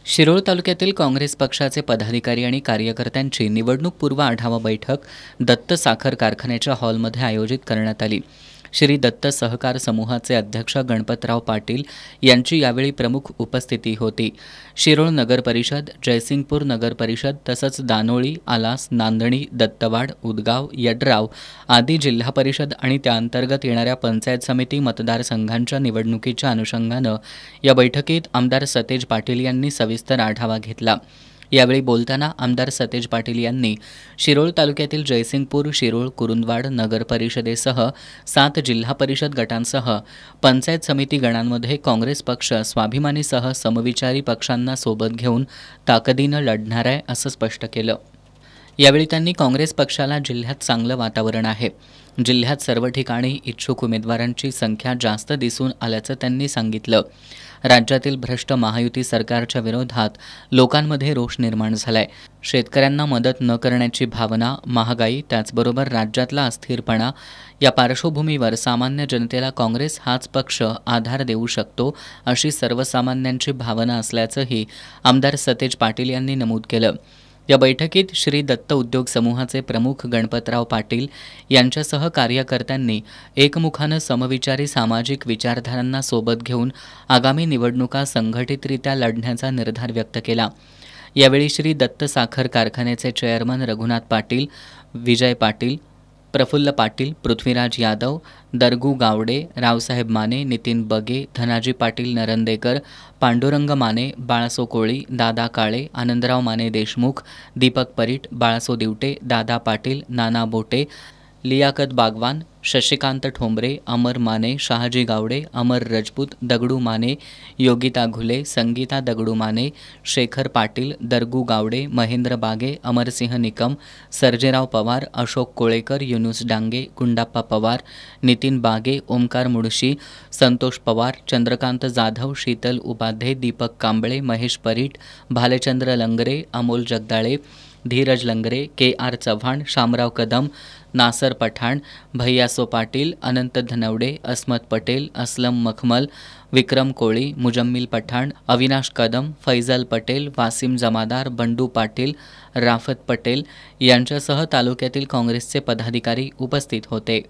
शिरोळ तालुक्यातील काँग्रेस पक्षाचे पदाधिकारी आणि कार्यकर्त्यांची निवडणूकपूर्व आढावा बैठक दत्त साखर कारखान्याच्या हॉलमध्ये आयोजित करण्यात आली। श्री दत्त सहकार समूहाचे अध्यक्ष गणपतराव पाटील यांची यावेळी प्रमुख उपस्थिती होती। शिरोळ नगर परिषद, जयसिंगपूर नगर परिषद तसंच दानोळी, आलास, नांदणी, दत्तवाड, उदगाव, यड्राव आदी जिल्हा परिषद आणि त्याअंतर्गत येणाऱ्या पंचायत समिती मतदारसंघांच्या निवडणुकीच्या अनुषंगानं या बैठकीत आमदार सतेज पाटील यांनी सविस्तर आढावा घेतला। यावेळी बोलताना आमदार सतेज पाटील यांनी शिरोळ तालुक्यातील जयसिंगपूर, शिरोळ, कुरुंदवाड नगर परिषदेसह 7 जिल्हा परिषद गटांसह पंचायत समिती गणांमध्ये काँग्रेस पक्ष स्वाभिमानीसह समविचारी पक्षांना सोबत घेऊन ताकदीनं लढणार आहे असं स्पष्ट केलं। यावेळी त्यांनी काँग्रेस पक्षाला जिल्ह्यात चांगलं वातावरण आहे, जिल्ह्यात सर्व ठिकाणी इच्छुक उमेदवारांची संख्या जास्त दिसून आल्याचं त्यांनी सांगितलं। राज्यातील भ्रष्ट महायुती सरकारच्या विरोधात लोकांमध्ये रोष निर्माण झालाय। शेतकऱ्यांना मदत न करण्याची भावना, महागाई, त्याचबरोबर राज्यातला अस्थिरपणा या पार्श्वभूमीवर सामान्य जनतेला काँग्रेस हाच पक्ष आधार देऊ शकतो अशी सर्वसामान्यांची भावना असल्याचंही आमदार सतेज पाटील यांनी नमूद केलं। या बैठकीत श्री दत्त उद्योग समूहाचे प्रमुख गणपतराव पाटील यांच्यासह कार्यकर्त्यांनी एकमुखानं समविचारी सामाजिक विचारधारांना सोबत घेऊन आगामी निवडणुका संघटितरित्या लढण्याचा निर्धार व्यक्त केला। यावेळी श्री दत्त साखर कारखान्याचे चेअरमन रघुनाथ पाटील, विजय पाटील, प्रफुल्ल पाटील, पृथ्वीराज यादव, दरगू गावडे, रावसाहेब माने, नितीन बगे, धनाजी पाटील नरंदेकर, पांडुरंग माने, बाळासो कोळी, दादा काळे, आनंदराव माने देशमुख, दीपक परीट, बाळासो दिवटे, दादा पाटील, नाना बोटे, लियाकत बागवान, शशिकांत ठोंबरे, अमर माने, शहाजी गावडे, अमर रजपूत, दगडू माने, योगिता घुले, संगीता दगडू माने, शेखर पाटील, दरगू गावडे, महेंद्र बागे, अमरसिंह निकम, सर्जेराव पवार, अशोक कोळेकर, युनुस डांगे, गुंडाप्पा पवार, नितीन बागे, ओमकार मुळशी, संतोष पवार, चंद्रकांत जाधव, शीतल उपाध्ये, दीपक कांबळे, महेश परीट, भालचंद्र लंगरे, अमोल जगदाळे, धीरज लंगरे, के.आर. चव्हाण, शामराव कदम, नासर पठाण, भैयासो पाटील, अनंत धनवडे, अस्मत पटेल, असलम मखमल, विक्रम कोळी, मुजम्मिल पठाण, अविनाश कदम, फैजल पटेल, वासिम जमादार, बंडू पाटील, राफत पटेल यांच्यासह तालुक्यातील काँग्रेसचे पदाधिकारी उपस्थित होते।